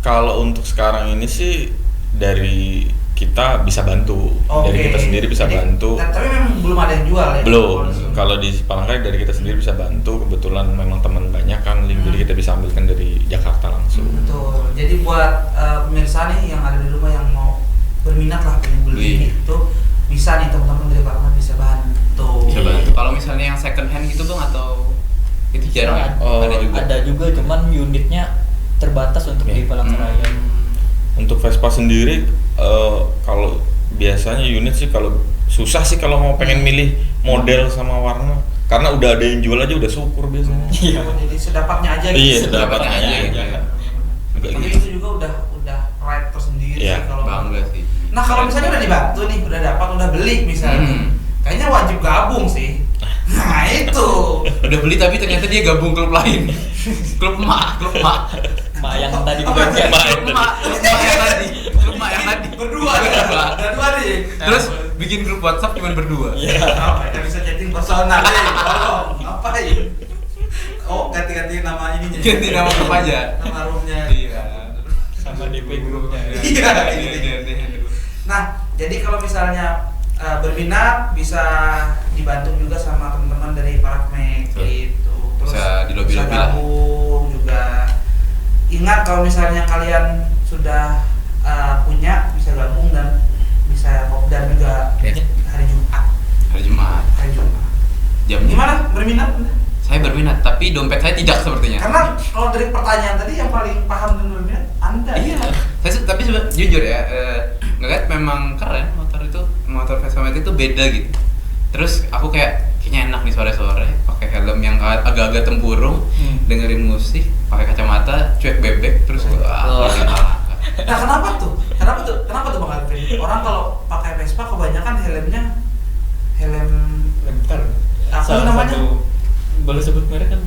Kalau untuk sekarang ini sih dari kita bisa bantu, dari kita sendiri bisa Jadi, bantu. Tapi memang belum ada yang jual ya. Belum. Kalau di Palangkaraya dari kita sendiri bisa bantu. Kebetulan memang teman banyak kan link, jadi kita bisa ambilkan dari Jakarta langsung. Betul. Jadi buat pemirsa nih yang ada di rumah yang mau berminat lah pengen beli Beli. itu bisa nih teman-teman dari Parafmek bisa bantu. Bisa bantu. Kalau misalnya yang second hand gitu bang atau itu jarang ya? Ada juga, cuman unitnya terbatas untuk di Palangkaraya. Untuk Vespa sendiri kalau biasanya unit sih kalau susah sih kalau mau pengen milih model sama warna, karena udah ada yang jual aja udah syukur biasanya. Iya. Jadi sedapatnya aja gitu. Iya, sedapatnya aja. Tapi itu juga udah right tersendiri Iya, sih kalau bangga sih. Nah kalau misalnya udah dibantu nih, udah dapat, udah beli misalnya, kayaknya wajib gabung sih. Nah itu. Udah beli tapi ternyata dia gabung klub lain. Klub emak. Ma yang tadi Klub emak yang tadi. Berdua nih. Terus bikin grup WhatsApp cuma berdua. Iya. Kita bisa chatting personal deh. Tolong, ngapain? Oh, ganti nama ininya. Ganti nama grup aja. Nama roomnya. Iya. Sama DP grupnya. Iya. Nah, jadi kalau misalnya berminat bisa dibantu juga sama teman-teman dari Parafmek gitu. Terus Bisa di lobby-lobby bisa lah. gabung juga. Ingat kalau misalnya kalian sudah punya, bisa gabung dan bisa kopdar juga hari Jumat. Hari Jumat. Jamnya? Gimana? Berminat? Saya berminat, tapi dompet saya tidak sepertinya. Karena kalau dari pertanyaan tadi yang paling paham dan berminat Anda. Iya. Tapi jujur ya, ngeliat memang keren motor Vespa Matic itu beda gitu. Terus aku kayaknya enak nih sore-sore pakai helm yang agak-agak tempurung, dengerin musik, pakai kacamata, cuek bebek, terus Nah kenapa tuh Bang Alvin? Orang kalau pakai Vespa kebanyakan helmnya helm Lempar. apa namanya? Boleh sebut merek kan?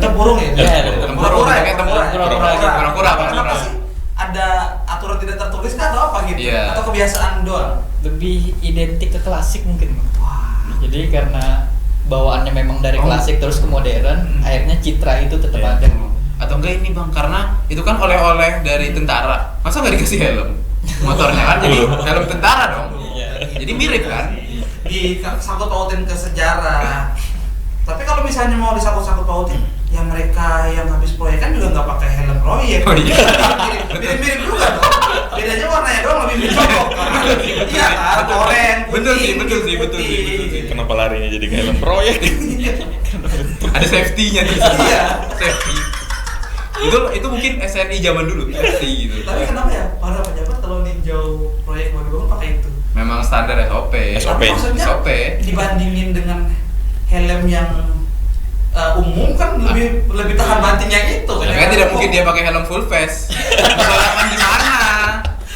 Tempurung ya? Iya, tempurung, pakai Pura-pura. pura-pura. Kenapa sih? Ada aturan tidak tertulis kah atau apa gitu? Iya. Atau kebiasaan doang? Lebih identik ke klasik mungkin. Wah. Jadi karena bawaannya memang dari klasik terus ke modern, akhirnya citra itu tetap ada. Atau enggak ini bang, karena itu kan oleh-oleh dari tentara, masa nggak dikasih helm? Motornya kan jadi helm tentara dong. Jadi mirip kan? Disangkut pautin ke sejarah. Tapi kalau misalnya mau disangkut pautin, ya mereka yang habis proyek kan juga nggak pakai helm proyek. Oh iya. Mirip juga dong. Bedanya warnanya doang lebih mencolok kan. Iya kan, oranye. Betul sih. Kenapa larinya jadi ke helm proyek? Ada safety-nya tuh. Iya. Safety. Itu mungkin SNI zaman dulu, safety gitu. Tapi kenapa ya para pejabat kalau ninjau proyek baru pakai itu? Memang standar SOP. Tapi maksudnya SOP. dibandingin dengan helm yang umum kan lebih tahan banting yang itu kan. Ya, tidak mungkin dia pakai helm full face. Balapan di mana?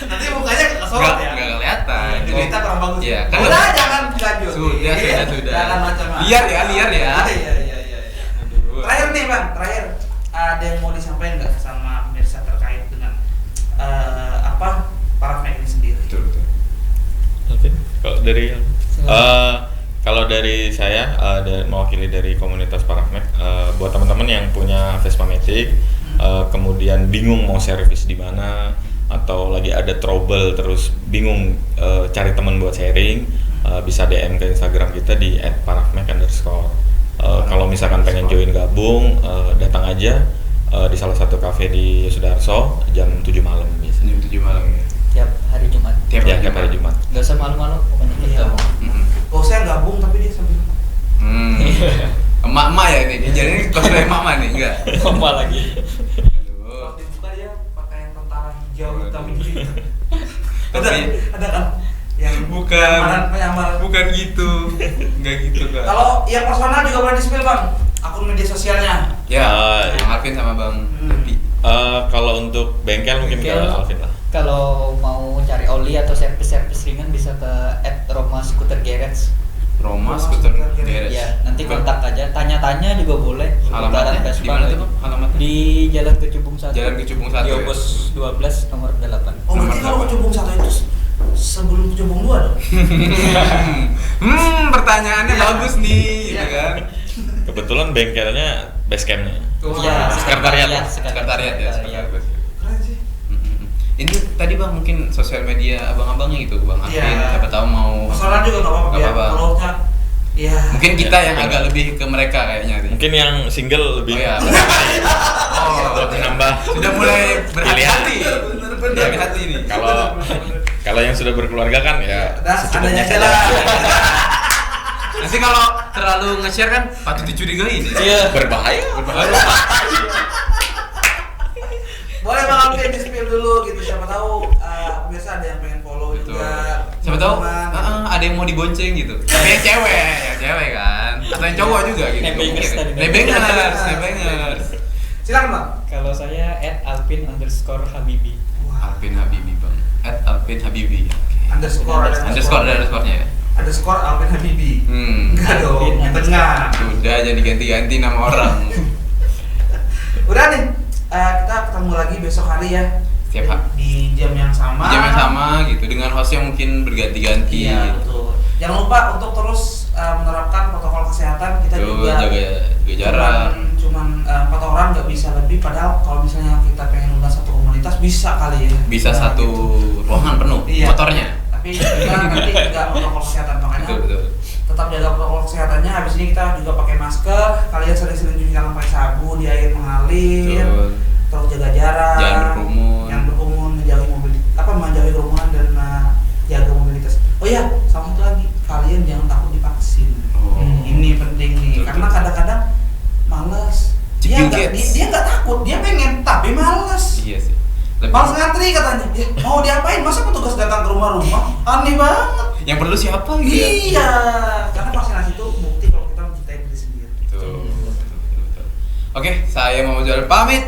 Nanti mukanya kesorot ya. Enggak kelihatan. Jadi kita kurang bagus. Iya, kan Udah jangan lanjut. Sudah. Jangan macam-macam. Liar ya. Iya. Aduh. Terakhir nih Bang, ada yang mau disampaikan nggak sama pemirsa terkait dengan Parafmek ini sendiri? Betul. Kalau dari saya mewakili dari komunitas Parafmek, buat teman-teman yang punya Vespa Matic, kemudian bingung mau servis di mana atau lagi ada trouble terus bingung cari teman buat sharing, bisa DM ke Instagram kita di @parafmek_. Kalau misalkan pengen join gabung, datang aja di salah satu cafe di Sudarso jam 7 malam biasanya. Jam 7 malam ya. Tiap hari Jumat. Tiap hari Jumat. Gak usah malu-malu pokoknya kita. Oh saya gabung tapi dia sambil Emak-emak ya ini, jadi ini kalau emak-emak nih, enggak? Emak lagi. Aduh. kalau dibuka dia pakai yang tentara hijau hitam gitu. Tapi ada kan yang penyamaran. Bukan gitu. Enggak gitu, Kak. Kalau yang personal juga boleh di-spill Bang, akun media sosialnya. Ya, Bang Alvin sama Bang Depi. Kalau untuk bengkel mungkin ke Alvin lah. Kalau mau cari oli atau servis ringan bisa ke @Roma Scooter Garage. Roma Scooter Garage. Ya, nanti kontak aja, tanya-tanya juga boleh. Alamatnya di mana tuh, Bang? Alamatnya? Di Jalan Kecubung 1. Jalan Kecubung 1. Di Opus 12 nomor 8. Oh berarti kalau Kecubung 1 itu sebelum Kecubung 2 dong? Pertanyaannya bagus nih, gitu kan? Kebetulan bengkelnya base campnya. Iya, sekretariat ya. Keren sih. Ini tadi Bang mungkin sosial media abang-abangnya gitu, Bang Alvin. Iya. Siapa tahu mau. Personal juga nggak apa-apa. Nggak apa-apa. Follow-nya. Iya. Mungkin kita yang agak lebih ke mereka kayaknya. Mungkin yang single lebih Oh ya. untuk menambah Sudah mulai berhati-hati. Bener-bener. Berhati-hati ini. Kalau yang sudah berkeluarga kan ya adanya aja lah. Nanti kalau terlalu nge-share kan patut dicurigai. Iya, berbahaya. Boleh Bang Alvin di-spill dulu gitu, siapa tahu biasa ada yang pengen follow Betul. juga. Siapa tahu teman-teman. ada yang mau dibonceng gitu. Tapi yang cewek kan. Atau yang cowok juga gitu. Nebengers tadi. Nebengers. Silakan Bang. Kalau saya @alpin_habibi. Alpin Habibi Bang. @alpin Habibi. Underscore Underscore ada underscore-nya ya. Underscore Alvin Habibi. Enggak dong, Alvin yang tengah. Udah jangan diganti-ganti nama orang. Udah nih, kita ketemu lagi besok hari ya. Setiap hari. Di jam yang sama. Jam yang sama gitu dengan host yang mungkin berganti-ganti. Iya, betul. Jangan lupa untuk terus menerapkan protokol kesehatan. Kita Tuh, juga jaga jarak. Cuman 4 orang nggak bisa lebih, padahal kalau misalnya kita pengen undang satu komunitas bisa kali ya. Bisa Nah, satu gitu. ruangan penuh Iya. motornya. Tapi kita nanti jaga protokol kesehatan, makanya Betul. tetap jaga protokol kesehatannya. Habis ini kita juga pakai masker. Kalian sering-sering cuci tangan pakai sabu di air mengalir. Betul. Terus jaga jarak. Jangan berkerumun. Jangan berkerumun, menjauhi kerumunan dan jaga mobilitas. Oh iya, sama satu lagi, kalian jangan takut divaksin. Oh. Ini penting nih, Betul, karena betul. kadang-kadang malas. Dia nggak takut, dia pengen tapi malas. Iya sih. Malas ngantri katanya. Ya, mau diapain? Masa petugas datang ke rumah-rumah? Aneh banget. Yang perlu siapa gitu ya? Iya, karena vaksinasi itu bukti kalau kita mencintai diri sendiri. Betul. Oke, saya mau jual pamit.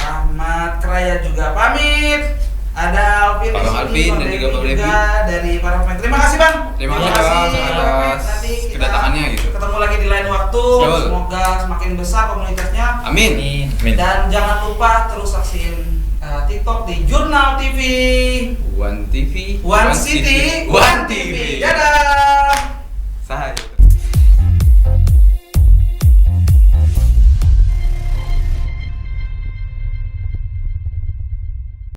Ahmad Keraya juga pamit. Ada Alvin di Bang sini, Alvin Bang dan Devi juga Bang Devi. dari para pemain. Terima kasih Bang. Terima kasih, kasih Bang, Bang Alvin. atas Nanti kita kedatangannya gitu. Ketemu lagi di lain waktu. Betul. Semoga semakin besar komunitasnya. Amin. Amin. Dan jangan lupa terus saksiin TikTok di Jurnal TV. One TV, One City, One TV. Dadah.